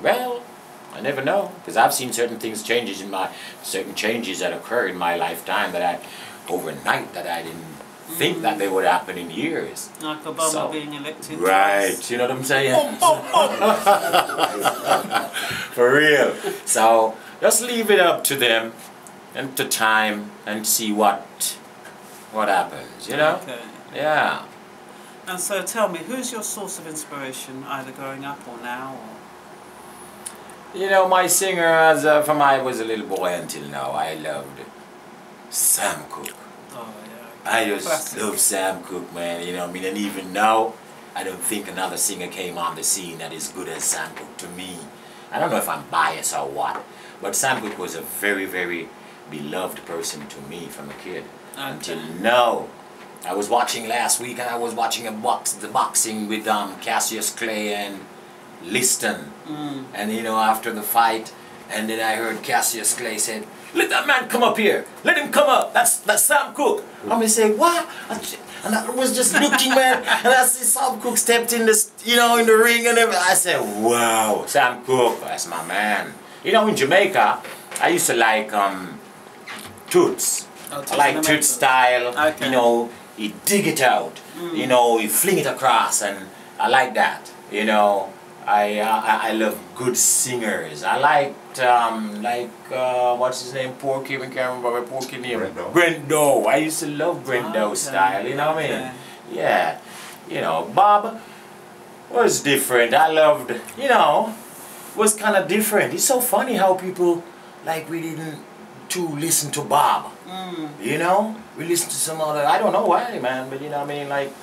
Well, I never know, because I've seen certain changes that occur in my lifetime that overnight that I didn't think that they would happen in years. Like Obama being elected. Right, twice. you know what I'm saying? For real. So just leave it up to them and to time and see what happens, you know? Okay. Yeah. And so tell me, who's your source of inspiration, either growing up or now? You know, my singer, from I was a little boy until now, I loved Sam Cooke. Oh, yeah. I just Classic. love Sam Cooke, man, you know what I mean? And even now, I don't think another singer came on the scene that is good as Sam Cooke to me. I don't know if I'm biased or what, but Sam Cooke was a very, very beloved person to me from a kid. Okay. Until now. I was watching last week and I was watching the boxing with Cassius Clay and Liston. And you know, after the fight, and then I heard Cassius Clay said, "Let that man come up here. Let him come up. That's Sam Cooke." I'm gonna say, "What?" And I was just looking, man, and I see Sam Cooke stepped in in the ring and everything. I said, "Wow, Sam Cooke, that's my man." You know, in Jamaica, I used to like Toots. I like Toots style. Okay. You know, he dig it out. You know, he fling it across, and I like that. You know, I love good singers. I liked what's his name? Porky. I can't remember what Porky name. Brendo. I used to love Brendo style. You know what I mean? Yeah. You know, Bob was different. I loved. You know, was kind of different. It's so funny how people we didn't listen to Bob. You know, we listen to some other. I don't know why, man. But you know, what I mean,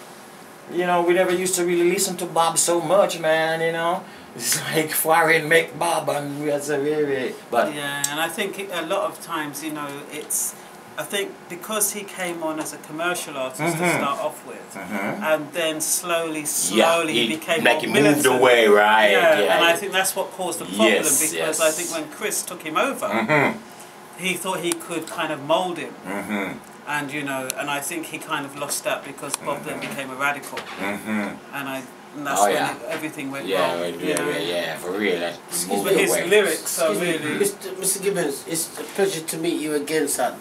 you know, we never used to really listen to Bob so much, man, you know. It's like foreign make Bob and we are so very, but... Yeah, and I think a lot of times, you know, I think because he came on as a commercial artist to start off with, and then slowly he became like more he moved away, right? Yeah, and I think that's what caused the problem, because I think when Chris took him over, he thought he could kind of mould him. And you know, and I think he kind of lost that because Bob then became a radical, and that's when everything went wrong. Yeah, for real. But his lyrics are really. Mr. Gibbons, it's a pleasure to meet you again, son.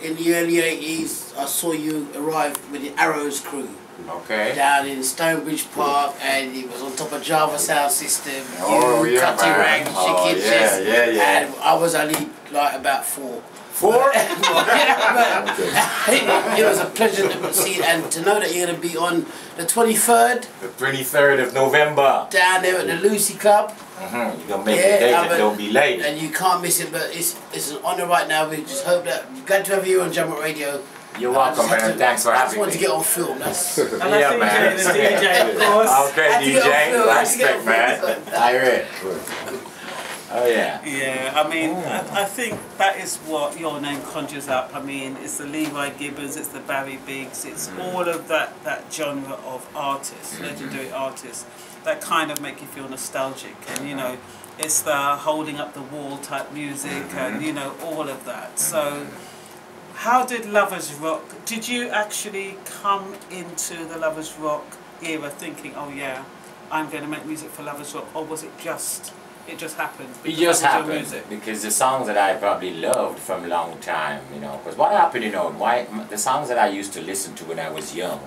In the early 80s, I saw you arrive with the Arrows crew. Okay. Down in Stonebridge Park, and it was on top of Java sound system. Oh, you yeah, Cutty Rang, Chicken Chest, yeah. and I was only like about 4. 4? Yeah, but it was a pleasure to see and to know that you're going to be on the 23rd. The 23rd of November. Down there at the Lucy Club. You're going to make the date and don't be late. And you can't miss it, but it's an honour right now. We just hope that, glad to have you on Jamrock Radio. You're welcome, man. Thanks for having me. I just wanted to get on film. That's And man. The DJ, of course. Okay, DJ. Respect, man. I read. Oh yeah. Yeah, I mean, I think that is what your name conjures up. I mean, it's the Levi Gibbons, it's the Barry Biggs, it's all of that genre of artists, legendary artists, that kind of make you feel nostalgic. And you know, it's the holding up the wall type music, and you know, all of that. So, how did Lovers Rock? Did you actually come into the Lovers Rock era thinking, oh yeah, I'm going to make music for Lovers Rock, or was it just? It just happened. It just happened because the songs that I probably loved from a long time, you know. Because what happened, you know, the songs that I used to listen to when I was young,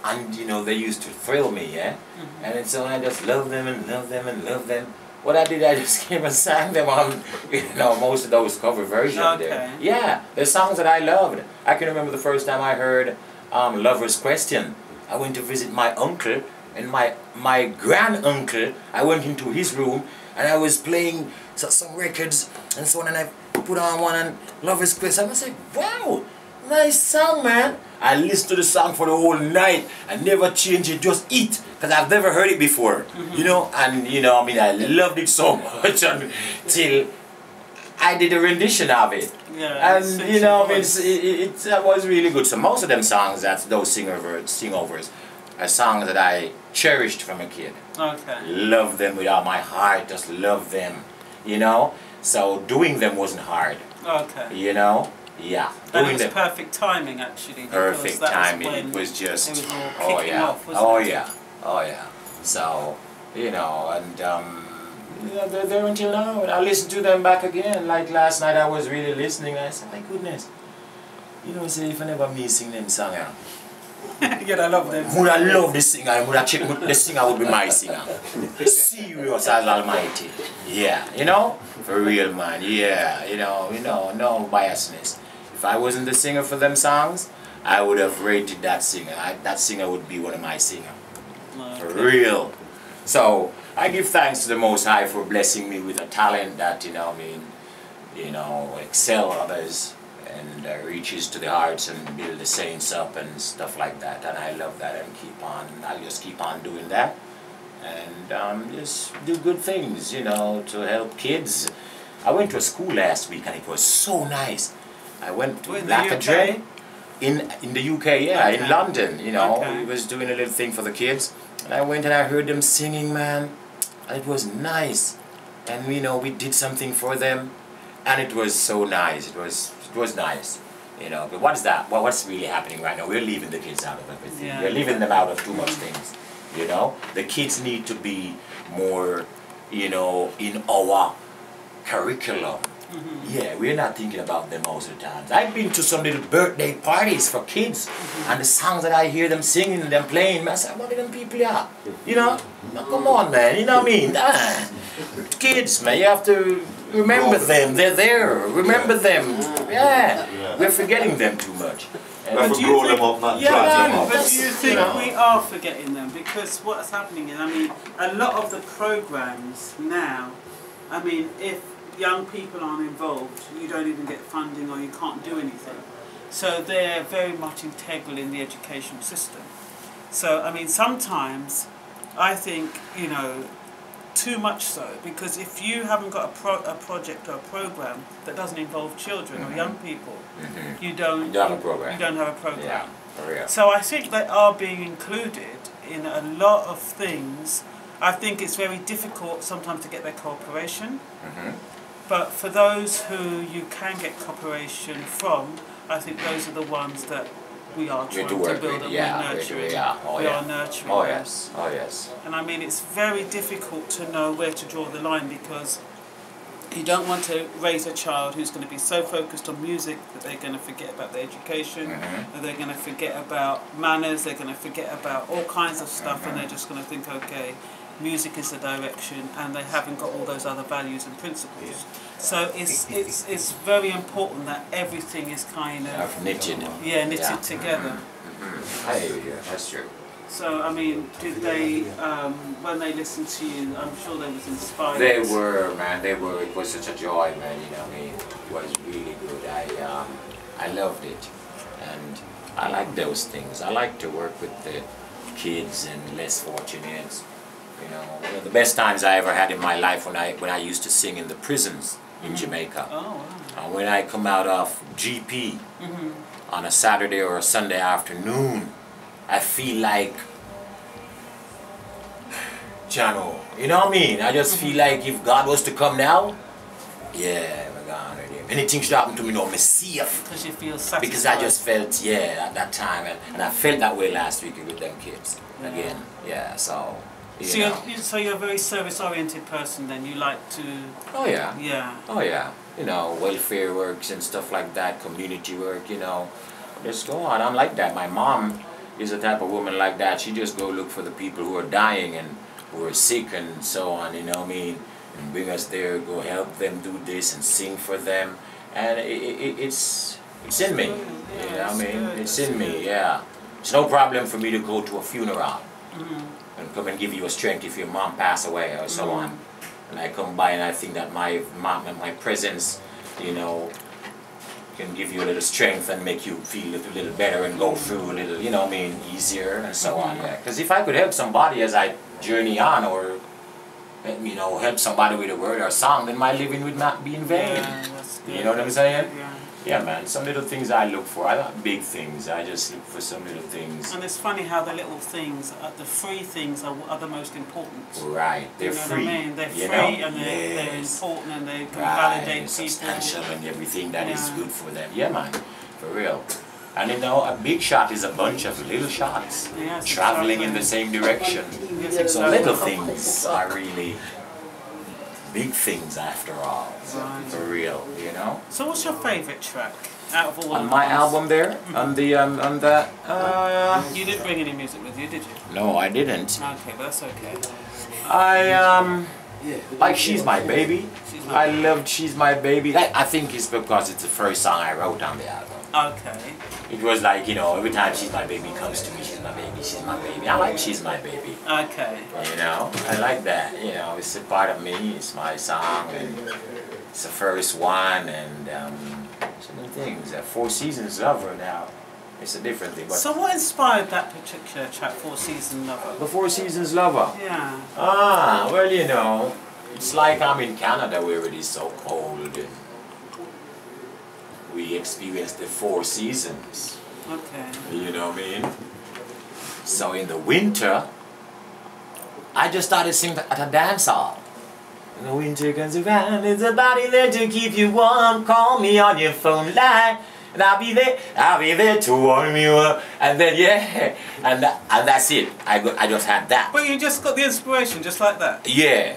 and you know, they used to thrill me, yeah. And so I just loved them and loved them and loved them. What I did, I just came and sang them on, you know, most of those cover versions there. Yeah, the songs that I loved. I can remember the first time I heard "Lover's Question." I went to visit my uncle. And my grand-uncle, I went into his room and I was playing some records and so on, and I put on one and Lover's Question. I was like, wow, nice song, man. I listened to the song for the whole night. I never changed it, just it, because I've never heard it before. You know, and you know, I mean, I loved it so much until I did a rendition of it. Yeah, and you know, I mean, it was really good. So most of them songs, those sing-overs, are songs that I cherished from a kid. Okay. Love them with all my heart, just love them, you know? So doing them wasn't hard. Okay. You know? Yeah. And it was perfect timing, actually. Perfect timing. It was just, it was all kicking off, wasn't it? Oh yeah. So, you know, and yeah, they're there until now. And I listen to them back again. Like last night, I was really listening. And I said, my goodness, you know, say if I never me sing them song, yeah. Yeah, I love them. Would I love the singer? The singer would be my singer. Serious as Almighty. Yeah, you know, for real, man. Yeah, you know, no biasness. If I wasn't the singer for them songs, I would have rated that singer. That singer would be one of my singers. For real. So I give thanks to the Most High for blessing me with a talent that, excel others and reaches to the hearts and build the saints up and stuff like that. And I love that, and I'll just keep on doing that. And just do good things, to help kids. I went to a school last week and it was so nice. I went to Black Dre in the UK, yeah, okay. In London, Okay. We was doing a little thing for the kids. And I went and I heard them singing, man. And it was nice. And we did something for them. And it was so nice. It was nice. But what is that? Well, what's really happening right now? We're leaving the kids out of everything. Yeah. We're leaving them out of too much things. The kids need to be more, in our curriculum. Mm-hmm. Yeah, we're not thinking about them most of the time. I've been to some little birthday parties for kids, and the songs that I hear them singing and them playing, man, I say, what are them people are? Now, come on, man, you know what I mean? Kids, man, you have to remember them. They're there. Remember them. Yeah. We're forgetting them too much. But do you think we are forgetting them? Because what's happening is, a lot of the programs now, if young people aren't involved, you don't even get funding or you can't do anything. So they're very much integral in the education system. So, sometimes I think, too much so, because if you haven't got a project or a program that doesn't involve children or young people, you don't have a program. You don't have a program. Yeah, for real. So I think they are being included in a lot of things. I think it's very difficult sometimes to get their cooperation. But for those who you can get cooperation from, I think those are the ones that we are trying to build and we're nurturing. We are nurturing. Oh yes, oh yes. And it's very difficult to know where to draw the line, because you don't want to raise a child who's going to be so focused on music that they're going to forget about their education, that they're going to forget about manners, they're going to forget about all kinds of stuff, and they're just going to think, okay, music is the direction, and they haven't got all those other values and principles. So it's very important that everything is kind of knitted together. I hear you. That's true. So did they when they listened to you? I'm sure they was inspired. They were, man. They were. It was such a joy, man. It was really good. I loved it, and I like those things. I like to work with the kids and less fortunate. One of the best times I ever had in my life when I used to sing in the prisons in Jamaica. Oh, wow. When I come out of GP on a Saturday or a Sunday afternoon, I feel like, Jano, you know what I mean? I just feel like if God was to come now, yeah, we're gone with him. Anything should happen to me now, I'm safe. Because you feel satisfied. Because I just felt, at that time, and I felt that way last week with them kids again. Yeah, so... So you're a very service-oriented person then? You like to... Oh yeah. Yeah. Oh yeah. Welfare works and stuff like that, community work, Just go on. I'm like that. My mom is the type of woman like that. She just go look for the people who are dying and who are sick and so on, And bring us there, go help them do this and sing for them. And it's in me. It's in me, yeah. It's no problem for me to go to a funeral. And come and give you a strength if your mom passed away or so on. And I come by and I think that my presence, can give you a little strength and make you feel a little better and go through a little, easier and so on. Yeah. Because if I could help somebody as I journey on, or help somebody with a word or a song, then my living would not be in vain. You know what I'm saying? Yeah, man, some little things I look for. I don't big things. I just look for some little things. And it's funny how the little things, the free things are the most important. Right, they're free. They're free and they're important and they can validate people. Substantial and everything that is good for them. Yeah, man, for real. And you know, a big shot is a bunch of little shots Yes, traveling exactly. in the same direction. Yes, So exactly. little things are really big things after all. Right. For real, you know. So what's your favourite track out of all On of my these? album there, on the You didn't bring any music with you, did you? no, I didn't. Okay, but that's okay. I like She's My Baby. She's My I loved She's My Baby. I think it's because it's the first song I wrote on the album. Okay. It was like, you know, every time She's My Baby comes to me, she's my baby, she's my baby. I like She's My Baby. Okay. You know, I like that. You know, it's a part of me. It's my song, and it's the first one, and so many things. Four Seasons Lover now. It's a different thing. But So what inspired that particular track, Four Season Lover? the Four Seasons Lover. Yeah. Ah, well, you know, it's like I'm in Canada where it is so cold, and we experience the four seasons. Okay. You know what I mean? So in the winter, I just started singing at a dance hall. When the winter comes around, there's a body there to keep you warm. Call me on your phone line, and I'll be there to warm you up. And then yeah, and that's it. I just had that. But you just got the inspiration just like that? Yeah,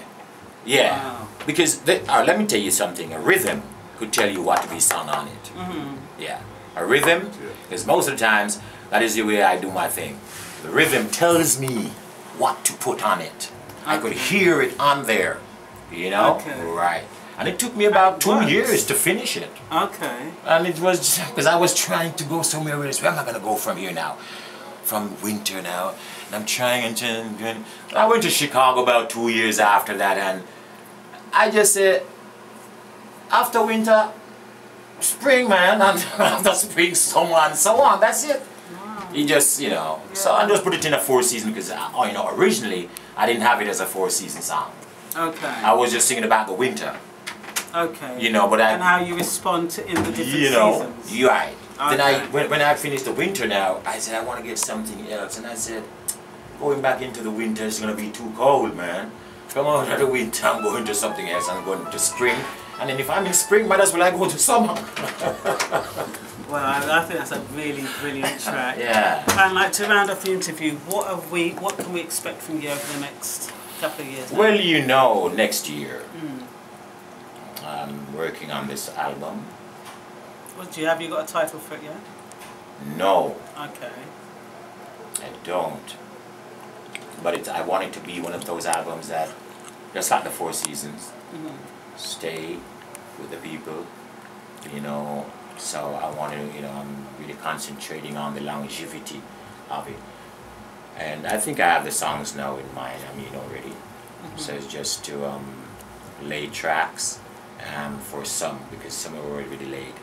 yeah. Wow. Because let me tell you something. A rhythm could tell you what to be sung on it. Mm-hmm. Yeah, a rhythm. Because most of the times that is the way I do my thing. The rhythm tells me what to put on it. I could hear it on there. You know? Okay. Right. And it took me about 2 works. years to finish it. Okay. And it was just because I was trying to go somewhere else. Where am I going to go from here now? From winter now. And I'm trying and I went to Chicago about 2 years after that, and I just said, after winter, spring, man. And after spring, summer, and so on. That's it. Wow. You just, you know. So I just put it in a 4-season because, you know, originally I didn't have it as a 4-season song. Okay. I was just singing about the winter. Okay. You know, but and how you respond to in the different you know, seasons. you're right. Then Okay. when I finished the winter now, I said I want to get something else, and I said, going back into the winter is gonna be too cold, man. Come on, out of the winter, I'm going to something else. I'm going to spring, and then if I'm in spring, might as well I go to summer. Well, I think that's a really brilliant track. Yeah. And like to round off the interview, what can we expect from you over the next couple of years? now? Well, you know, next year I'm working on this album. What do you have? You got a title for it yet? No, Okay. I don't. But I want it to be one of those albums that, just like the Four Seasons, stay with the people, you know. So I want to, you know, I'm really concentrating on the longevity of it. And I think I have the songs now in mind, I mean, already. So it's just to lay tracks for some, because some are already laid.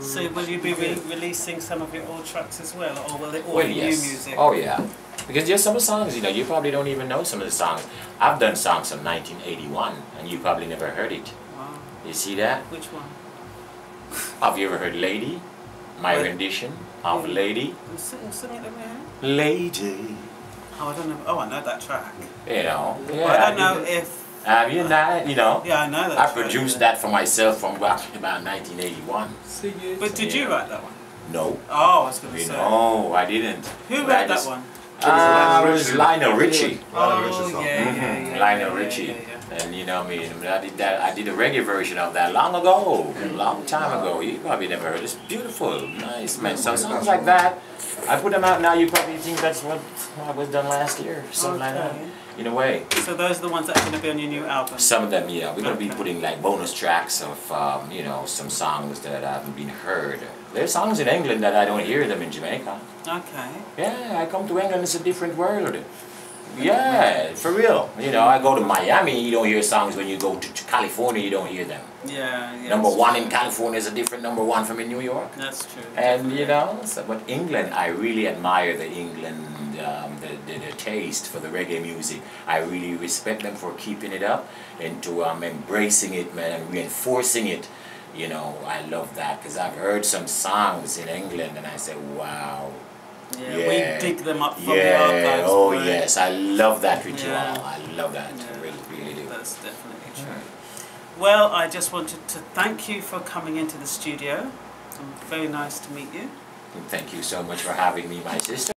So will you be releasing some of your old tracks as well, or will it all well, be yes. new music? Oh, yeah. Because there's some songs, you know, you probably don't even know some of the songs. I've done songs from 1981, and you probably never heard it. Wow. You see that? Which one? Have you ever heard Lady? My rendition of Lady? Sing it let me hear. Lady. Oh, I don't know. Oh, I know that track. You know. But Yeah, I don't know if. Have you not? You know. Yeah, I know that. I track, produced yeah. that for myself from about 1981. But did you write that one? No. Oh, I was going to say. No, I didn't. Who But wrote I that just- one? It was Lionel Richie. Oh, yeah. Lionel Richie. And you know, I mean, I did that. I did a reggae version of that long ago, a long time ago. You probably never heard. It's beautiful, nice, man. So songs like that, I put them out now. You probably think that's what was done last year, something like that. In a way. So those are the ones that are going to be on your new album? Some of them, yeah. We're going to be Okay. putting like bonus tracks of, you know, some songs that haven't been heard. There's songs in England that I don't hear them in Jamaica. Okay. Yeah, I come to England, it's a different world. Yeah, for real. You know, I go to Miami, you don't hear songs. When you go to California, you don't hear them. Yeah. Number one in California is a different number one from in New York. That's true. And you know, so, but England, I really admire the England, the taste for the reggae music. I really respect them for keeping it up and to embracing it, man, and reinforcing it. You know, I love that because I've heard some songs in England and I say, wow. Yeah, Yeah. we dig them up from the archives. Oh right? yes, I love that ritual. Yeah. I love that. Yeah. I really do. That's definitely true. Well, I just wanted to thank you for coming into the studio Very nice to meet you. Thank you so much for having me, my sister.